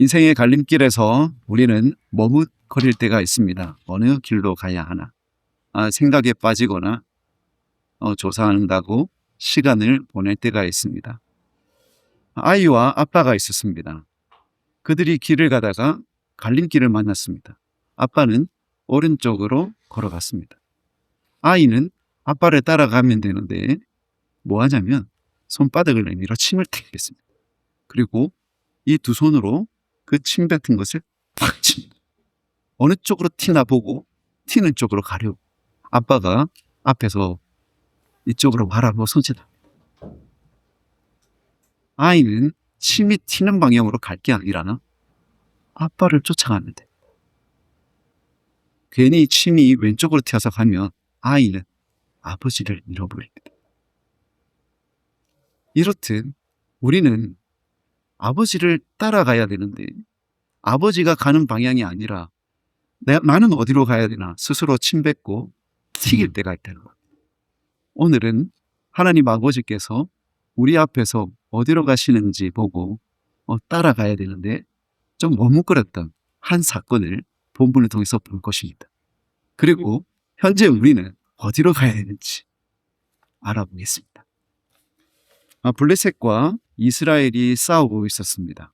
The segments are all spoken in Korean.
인생의 갈림길에서 우리는 머뭇거릴 때가 있습니다. 어느 길로 가야 하나. 생각에 빠지거나 조사한다고 시간을 보낼 때가 있습니다. 아이와 아빠가 있었습니다. 그들이 길을 가다가 갈림길을 만났습니다. 아빠는 오른쪽으로 걸어갔습니다. 아이는 아빠를 따라가면 되는데 뭐 하냐면 손바닥을 내밀어 침을 튀겠습니다. 그리고 이 두 손으로 그 침 뱉은 것을 팍 칩니다. 어느 쪽으로 튀나 보고 튀는 쪽으로 가려고 아빠가 앞에서 이쪽으로 가라고 손짓합니다. 아이는 침이 튀는 방향으로 갈 게 아니라 아빠를 쫓아갔는데 괜히 침이 왼쪽으로 튀어서 가면 아이는 아버지를 잃어버립니다. 이렇듯 우리는 아버지를 따라가야 되는데 아버지가 가는 방향이 아니라 나는 어디로 가야 되나 스스로 침 뱉고 튀길 때가 있다는 것. 오늘은 하나님 아버지께서 우리 앞에서 어디로 가시는지 보고 따라가야 되는데 좀 머뭇거렸던 한 사건을 본문을 통해서 볼 것입니다. 그리고 현재 우리는 어디로 가야 되는지 알아보겠습니다. 블레셋과 이스라엘이 싸우고 있었습니다.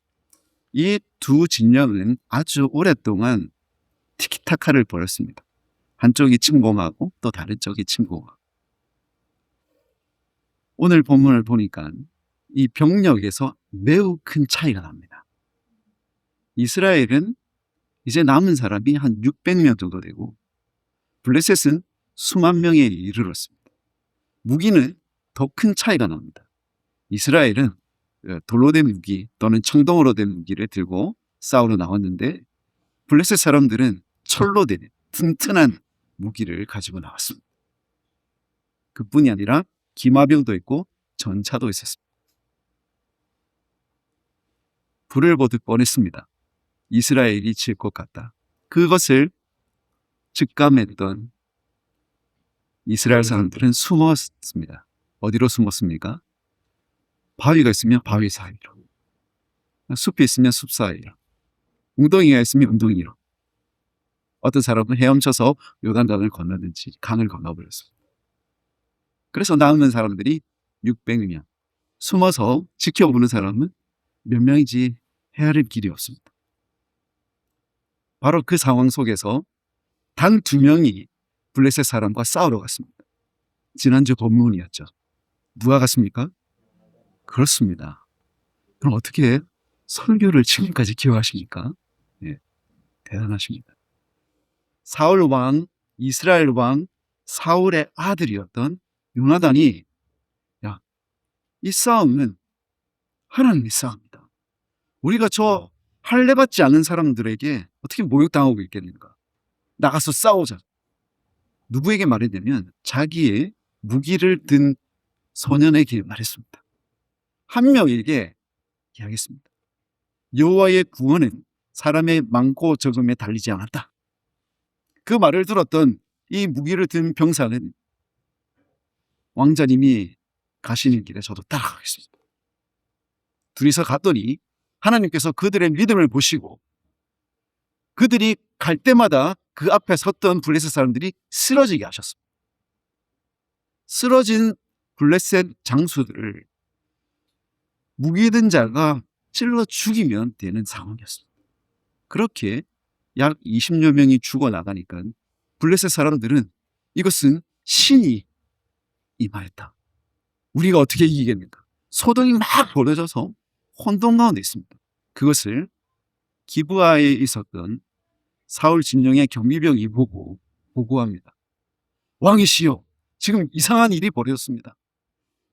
이 두 진영은 아주 오랫동안 티키타카를 벌였습니다. 한쪽이 침공하고 또 다른 쪽이 침공하고. 오늘 본문을 보니까 이 병력에서 매우 큰 차이가 납니다. 이스라엘은 이제 남은 사람이 한 600명 정도 되고 블레셋은 수만 명에 이르렀습니다. 무기는 더 큰 차이가 납니다. 이스라엘은 돌로 된 무기 또는 청동으로 된 무기를 들고 싸우러 나왔는데 블레셋 사람들은 철로 된 튼튼한 무기를 가지고 나왔습니다. 그뿐이 아니라 기마병도 있고 전차도 있었습니다. 불을 보듯 뻔했습니다. 이스라엘이 질 것 같다. 그것을 직감했던 이스라엘 사람들은 숨었습니다. 어디로 숨었습니까? 바위가 있으면 바위 사이로, 숲이 있으면 숲 사이로, 웅덩이가 있으면 웅덩이로. 어떤 사람은 헤엄쳐서 요단강을 건너든지 강을 건너버렸습니다. 그래서 남은 사람들이 600명. 숨어서 지켜보는 사람은 몇 명인지 헤아릴 길이 없습니다. 바로 그 상황 속에서 단 2명이 블레셋 사람과 싸우러 갔습니다. 지난주 본문이었죠. 누가 갔습니까? 그렇습니다. 그럼 어떻게 설교를 지금까지 기억하십니까? 대단하십니다. 사울 왕, 이스라엘 왕 사울의 아들이었던 요나단이 이 싸움은 하나님의 싸움이다. 우리가 저 할례 받지 않은 사람들에게 어떻게 모욕당하고 있겠는가? 나가서 싸우자. 누구에게 말했냐면 자기의 무기를 든 소년에게 말했습니다. 한 명에게 이야기했습니다. 여호와의 구원은 사람의 많고 적음에 달리지 않았다. 그 말을 들었던 이 무기를 든 병사는 왕자님이 가시는 길에 저도 따라가겠습니다. 둘이서 갔더니 하나님께서 그들의 믿음을 보시고 그들이 갈 때마다 그 앞에 섰던 블레셋 사람들이 쓰러지게 하셨습니다. 쓰러진 블레셋 장수들을 무기 든 자가 찔러 죽이면 되는 상황이었습니다. 그렇게 약 20여 명이 죽어나가니까 블레셋 사람들은 이것은 신이 임하였다. 우리가 어떻게 이기겠는가? 소동이 막 벌어져서 혼돈 가운데 있습니다. 그것을 기브아에 있었던 사울 진영의 경비병이 보고 보고합니다. 왕이시여, 지금 이상한 일이 벌어졌습니다.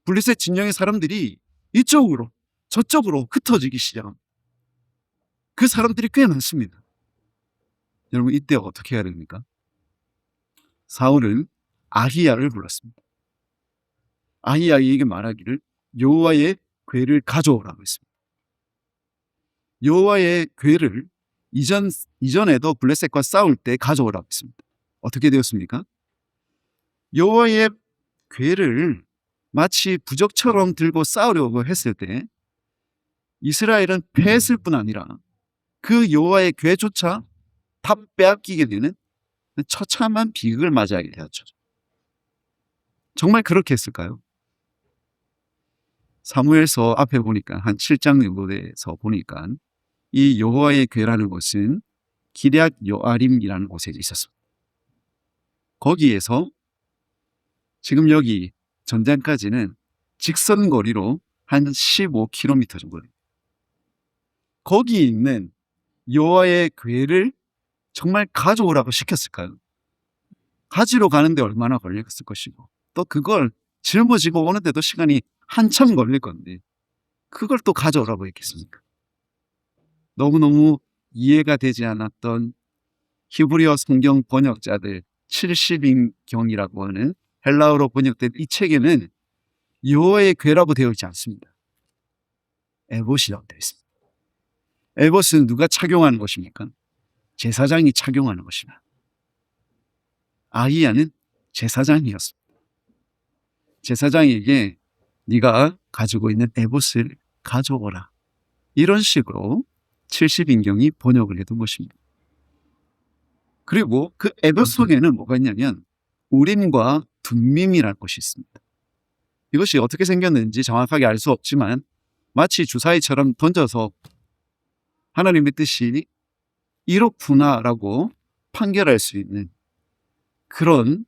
블레셋 진영의 사람들이 이쪽으로 저쪽으로 흩어지기 시작합니다. 그 사람들이 꽤 많습니다. 여러분, 이때 어떻게 해야 됩니까? 사울은 아히야를 불렀습니다. 아히야에게 말하기를 여호와의 궤를 가져오라고 했습니다. 여호와의 궤를 이전에도 블레셋과 싸울 때 가져오라고 했습니다. 어떻게 되었습니까? 여호와의 궤를 마치 부적처럼 들고 싸우려고 했을 때 이스라엘은 패했을 뿐 아니라 그 여호와의 괴조차 다 빼앗기게 되는 처참한 비극을 맞이하게 되었죠. 정말 그렇게 했을까요? 사무엘서 앞에 보니까 한 7장 정도에서 보니까 이 여호와의 괴라는 곳은 기럇 여아림이라는 곳에 있었습니다. 거기에서 지금 여기 전장까지는 직선 거리로 한 15km 정도 됩니다. 거기 있는 여호와의 괴를 정말 가져오라고 시켰을까요? 가지러 가는데 얼마나 걸렸을 것이고, 또 그걸 짊어지고 오는데도 시간이 한참 걸릴 건데 그걸 또 가져오라고 했겠습니까? 너무너무 이해가 되지 않았던 히브리어 성경 번역자들 70인경이라고 하는 헬라어로 번역된 이 책에는 여호와의 괴라고 되어 있지 않습니다. 에봇이라고 되어 있습니다. 에봇은 누가 착용하는 것입니까? 제사장이 착용하는 것입니다. 아히야는 제사장이었습니다. 제사장에게 네가 가지고 있는 에봇을 가져오라, 이런 식으로 70인경이 번역을 해둔 것입니다. 그리고 그 에봇 속에는 뭐가 있냐면 우림과 둠밈이라는 것이 있습니다. 이것이 어떻게 생겼는지 정확하게 알 수 없지만 마치 주사위처럼 던져서 하나님의 뜻이 이렇구나라고 판결할 수 있는 그런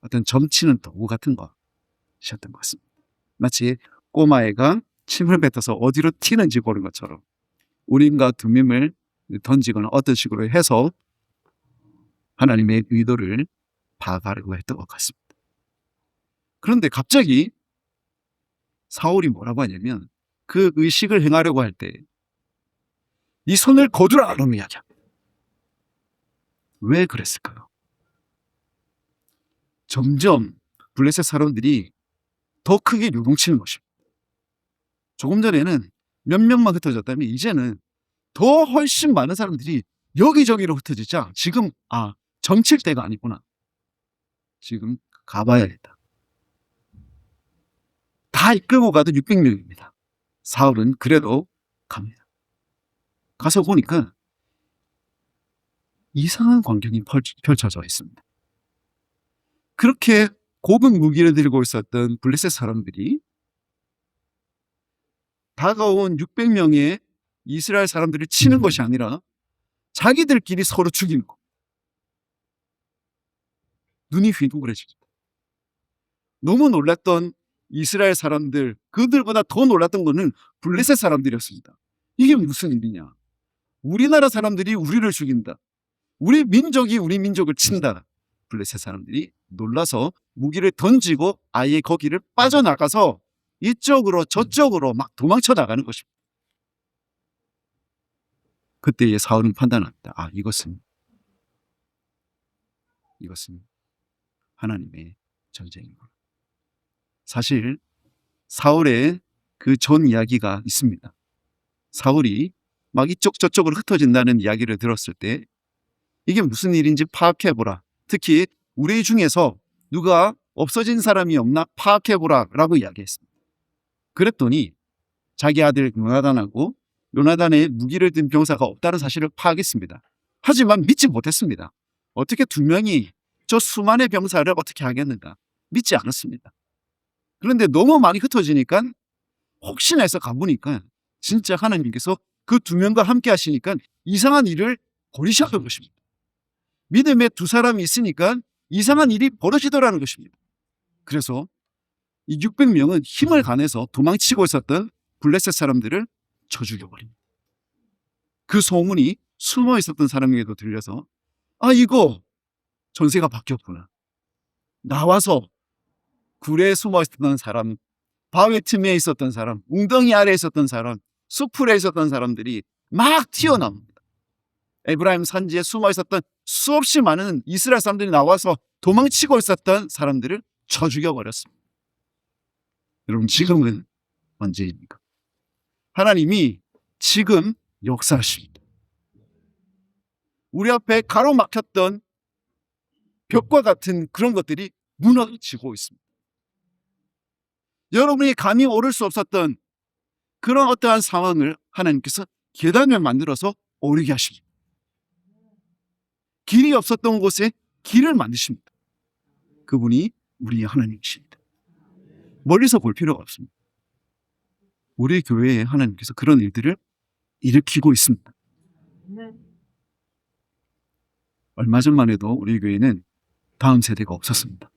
어떤 점치는 도구 같은 것이었던 것 같습니다. 마치 꼬마애가 침을 뱉어서 어디로 튀는지 보는 것처럼 우림과 둠밈을 던지거나 어떤 식으로 해서 하나님의 의도를 파악하려고 했던 것 같습니다. 그런데 갑자기 사울이 뭐라고 하냐면 그 의식을 행하려고 할 때 네 손을 거두라 라고 이야기합니다. 왜 그랬을까요? 점점 블레셋 사람들이 더 크게 요동치는 것입니다. 조금 전에는 몇 명만 흩어졌다면 이제는 더 훨씬 많은 사람들이 여기저기로 흩어지자 지금 점칠 때가 아니구나, 지금 가봐야겠다. 다 이끌고 가도 600명입니다. 사울은 그래도 갑니다. 가서 보니까 이상한 광경이 펼쳐져 있습니다. 그렇게 고급 무기를 들고 있었던 블레셋 사람들이 다가온 600명의 이스라엘 사람들을 치는 것이 아니라 자기들끼리 서로 죽이는 것. 눈이 휘둥그레집니다. 너무 놀랐던 이스라엘 사람들, 그들보다 더 놀랐던 것은 블레셋 사람들이었습니다. 이게 무슨 일이냐? 우리나라 사람들이 우리를 죽인다, 우리 민족이 우리 민족을 친다. 블레셋 사람들이 놀라서 무기를 던지고 아예 거기를 빠져나가서 이쪽으로 저쪽으로 막 도망쳐 나가는 것입니다. 그때에 사울은 판단합니다. 이것은 하나님의 전쟁이구나. 사실 사울의 그 전 이야기가 있습니다. 사울이 막 이쪽 저쪽으로 흩어진다는 이야기를 들었을 때 이게 무슨 일인지 파악해보라, 특히 우리 중에서 누가 없어진 사람이 없나 파악해보라 라고 이야기했습니다. 그랬더니 자기 아들 요나단하고 요나단의 무기를 든 병사가 없다는 사실을 파악했습니다. 하지만 믿지 못했습니다. 어떻게 두 명이 저 수만의 병사를 어떻게 하겠는가, 믿지 않았습니다. 그런데 너무 많이 흩어지니까 혹시나 해서 가보니까 진짜 하나님께서 그 두 명과 함께 하시니까 이상한 일을 벌이셨던 것입니다. 믿음에 두 사람이 있으니까 이상한 일이 벌어지더라는 것입니다. 그래서 이 600명은 힘을 가내서 도망치고 있었던 블레셋 사람들을 쳐 죽여버립니다. 그 소문이 숨어 있었던 사람에게도 들려서 이거 전세가 바뀌었구나, 나와서 굴에 숨어 있었던 사람, 바위 틈에 있었던 사람, 웅덩이 아래에 있었던 사람, 수풀에 있었던 사람들이 막 튀어나옵니다. 에브라임 산지에 숨어 있었던 수없이 많은 이스라엘 사람들이 나와서 도망치고 있었던 사람들을 쳐 죽여버렸습니다. 여러분, 지금은 언제입니까? 하나님이 지금 역사하십니다. 우리 앞에 가로막혔던 벽과 같은 그런 것들이 무너지고 있습니다. 여러분이 감히 오를 수 없었던 그런 어떠한 상황을 하나님께서 계단을 만들어서 오르게 하십니다. 길이 없었던 곳에 길을 만드십니다. 그분이 우리의 하나님이십니다. 멀리서 볼 필요가 없습니다. 우리 교회에 하나님께서 그런 일들을 일으키고 있습니다. 얼마 전만 해도 우리 교회는 다음 세대가 없었습니다.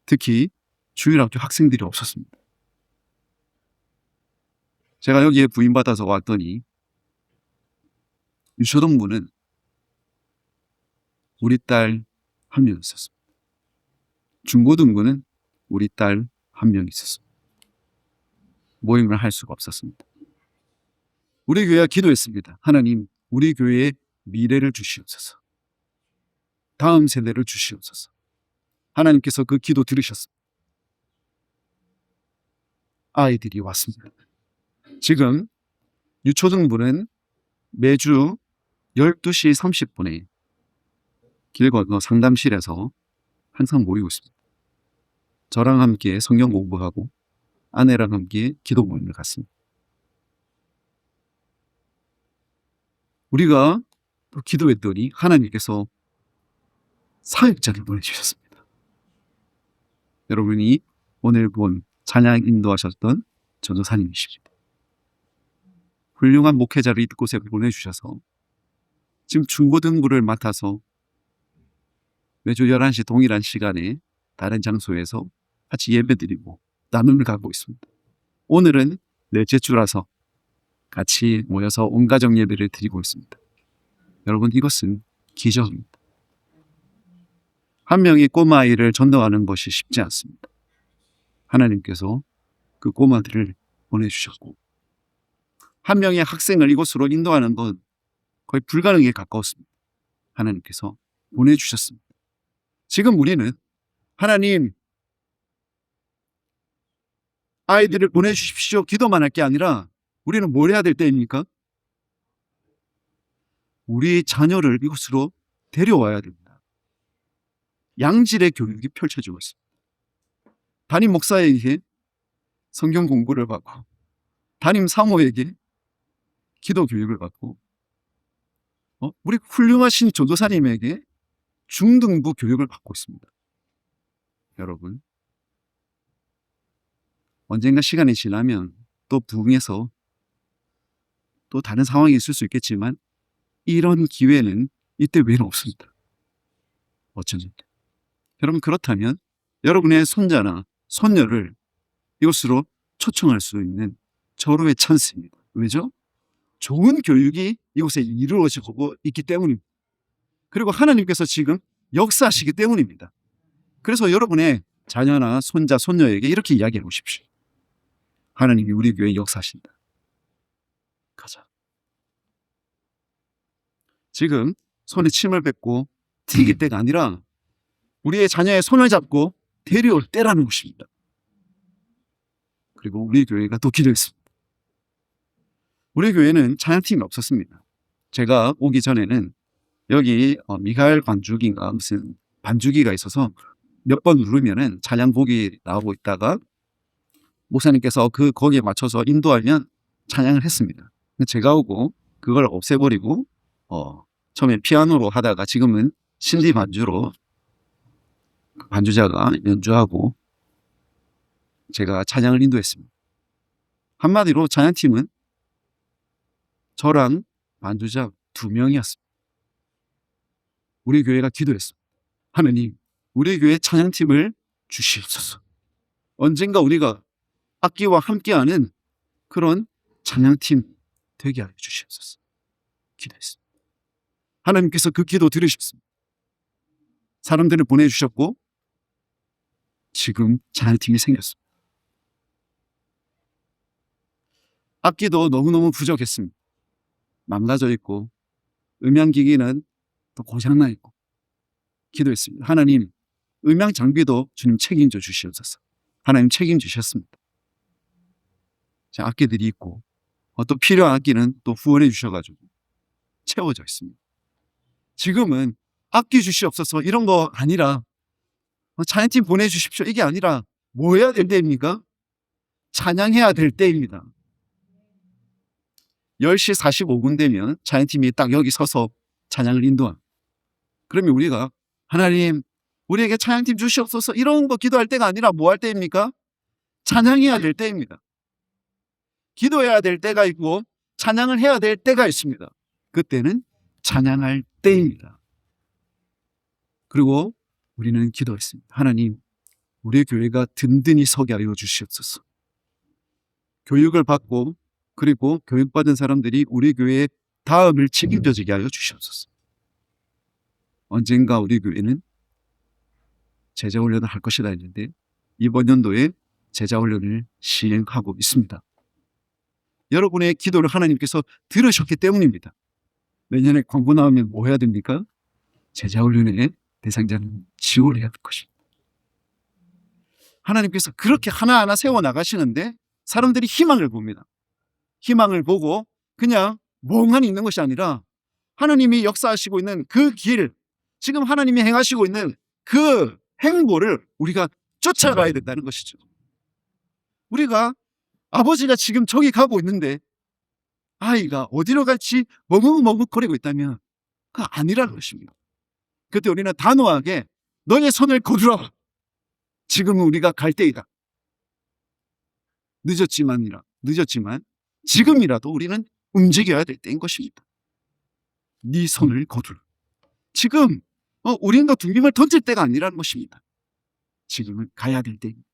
특히 주일학교 학생들이 없었습니다. 제가 여기에 부임받아서 왔더니 유초등부는 우리 딸 한 명 있었습니다. 중고등부는 우리 딸 한 명 있었습니다. 모임을 할 수가 없었습니다. 우리 교회가 기도했습니다. 하나님, 우리 교회에 미래를 주시옵소서. 다음 세대를 주시옵소서. 하나님께서 그 기도 들으셨습니다. 아이들이 왔습니다. 지금 유초등부는 매주 12시 30분에 길 건너 상담실에서 항상 모이고 있습니다. 저랑 함께 성경 공부하고 아내랑 함께 기도 모임을 갖습니다. 우리가 또 기도했더니 하나님께서 사역자를 보내주셨습니다. 여러분이 오늘 본 찬양 인도하셨던 전도사님이십니다. 훌륭한 목회자를 이곳에 보내주셔서 지금 중고등부를 맡아서 매주 11시 동일한 시간에 다른 장소에서 같이 예배드리고 나눔을 갖고 있습니다. 오늘은 넷째 주라서 같이 모여서 온가정 예배를 드리고 있습니다. 여러분, 이것은 기적입니다. 한 명의 꼬마아이를 전도하는 것이 쉽지 않습니다. 하나님께서 그 꼬마들을 보내주셨고 한 명의 학생을 이곳으로 인도하는 건 거의 불가능에 가까웠습니다. 하나님께서 보내주셨습니다. 지금 우리는 하나님, 아이들을 보내주십시오 기도만 할 게 아니라 우리는 뭘 해야 될 때입니까? 우리 자녀를 이곳으로 데려와야 됩니다. 양질의 교육이 펼쳐지고 있습니다. 담임 목사에게 성경 공부를 받고 담임 사모에게 기도 교육을 받고 우리 훌륭하신 전도사님에게 중등부 교육을 받고 있습니다. 여러분, 언젠가 시간이 지나면 또 부흥해서 또 다른 상황이 있을 수 있겠지만 이런 기회는 이때 외에는 없습니다. 어쩌면 여러분, 그렇다면 여러분의 손자나 손녀를 이곳으로 초청할 수 있는 절호의 찬스입니다. 왜죠? 좋은 교육이 이곳에 이루어지고 있기 때문입니다. 그리고 하나님께서 지금 역사하시기 때문입니다. 그래서 여러분의 자녀나 손자, 손녀에게 이렇게 이야기해 보십시오. 하나님이 우리 교회에 역사하신다. 가자. 지금 손에 침을 뱉고 튀길 때가 아니라 우리의 자녀의 손을 잡고 데려올 때라는 것입니다. 그리고 우리 교회가 또 기도했습니다. 우리 교회는 찬양팀이 없었습니다. 제가 오기 전에는 여기 미가엘 반주기인가 무슨 반주기가 있어서 몇 번 누르면은 찬양곡이 나오고 있다가 목사님께서 거기에 맞춰서 인도하면 찬양을 했습니다. 제가 오고 그걸 없애버리고 처음에 피아노로 하다가 지금은 신디 반주로 반주자가 연주하고 제가 찬양을 인도했습니다. 한마디로 찬양팀은 저랑 반주자 2명이었습니다. 우리 교회가 기도했습니다. 하나님, 우리 교회 찬양팀을 주시옵소서. 언젠가 우리가 악기와 함께하는 그런 찬양팀 되게 하여 주시옵소서. 기도했습니다. 하나님께서 그 기도 들으셨습니다. 사람들을 보내주셨고 지금 찬양팀이 생겼습니다. 악기도 너무너무 부족했습니다. 망가져 있고 음향기기는 또 고장나 있고 기도했습니다. 하나님, 음향 장비도 주님 책임져 주시옵소서. 하나님 책임주셨습니다. 자, 악기들이 있고 또 필요한 악기는 또 후원해 주셔가지고 채워져 있습니다. 지금은 악기 주시옵소서 이런 거 아니라 찬양팀 보내주십시오 이게 아니라 뭐 해야 될 때입니까? 찬양해야 될 때입니다. 10시 45분 되면 찬양팀이 딱 여기 서서 찬양을 인도합니다. 그러면 우리가 하나님 우리에게 찬양팀 주시옵소서 이런 거 기도할 때가 아니라 뭐 할 때입니까? 찬양해야 될 때입니다. 기도해야 될 때가 있고 찬양을 해야 될 때가 있습니다. 그때는 찬양할 때입니다. 그리고 우리는 기도했습니다. 하나님 우리 교회가 든든히 서게 하여 주시옵소서. 교육을 받고 그리고 교육받은 사람들이 우리 교회의 다음을 책임져지게 하여 주시옵소서. 언젠가 우리 교회는 제자훈련을 할 것이다 했는데 이번 연도에 제자훈련을 시행하고 있습니다. 여러분의 기도를 하나님께서 들으셨기 때문입니다. 내년에 광고 나오면 뭐 해야 됩니까? 제자훈련의 대상자는 지원해야 될 것입니다. 하나님께서 그렇게 하나하나 세워나가시는데 사람들이 희망을 봅니다. 희망을 보고 그냥 멍하니 있는 것이 아니라 하나님이 역사하시고 있는 그 길, 지금 하나님이 행하시고 있는 그 행보를 우리가 쫓아가야 된다는 것이죠. 우리가 아버지가 지금 저기 가고 있는데 아이가 어디로 갈지 머뭇머뭇거리고 있다면 그거 아니라는 것입니다. 그때 우리는 단호하게 너의 손을 거두라. 지금은 우리가 갈 때이다. 늦었지만 지금이라도 우리는 움직여야 될 때인 것입니다. 네 손을 거두라. 지금 우리는 더 둥김을 던질 때가 아니라는 것입니다. 지금은 가야 될 때입니다.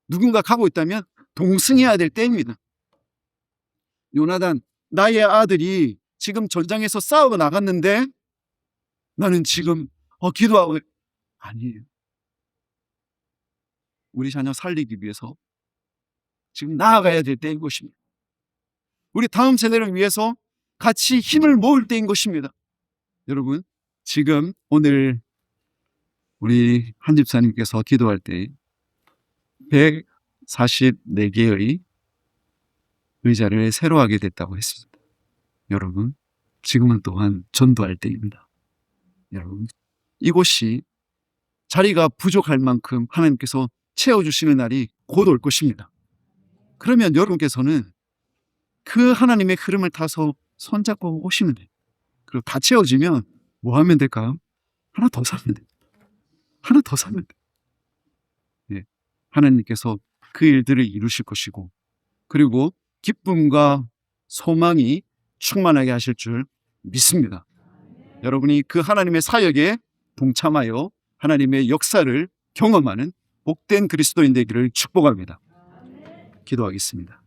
누군가 가고 있다면 동승해야 될 때입니다. 요나단, 나의 아들이 지금 전장에서 싸우고 나갔는데 나는 지금 기도하고 아니에요. 우리 자녀 살리기 위해서 지금 나아가야 될 때인 것입니다. 우리 다음 세대를 위해서 같이 힘을 모을 때인 것입니다. 여러분, 지금 오늘 우리 한 집사님께서 기도할 때 144개의 의자를 새로 하게 됐다고 했습니다. 여러분, 지금은 또한 전도할 때입니다. 여러분, 이곳이 자리가 부족할 만큼 하나님께서 채워주시는 날이 곧 올 것입니다. 그러면 여러분께서는 그 하나님의 흐름을 타서 손잡고 오시면 돼요. 그리고 다 채워지면 뭐 하면 될까요? 하나 더 사면 돼요. 하나 더 사면 돼요. 네. 하나님께서 그 일들을 이루실 것이고 그리고 기쁨과 소망이 충만하게 하실 줄 믿습니다. 여러분이 그 하나님의 사역에 동참하여 하나님의 역사를 경험하는 복된 그리스도인 되기를 축복합니다. 기도하겠습니다.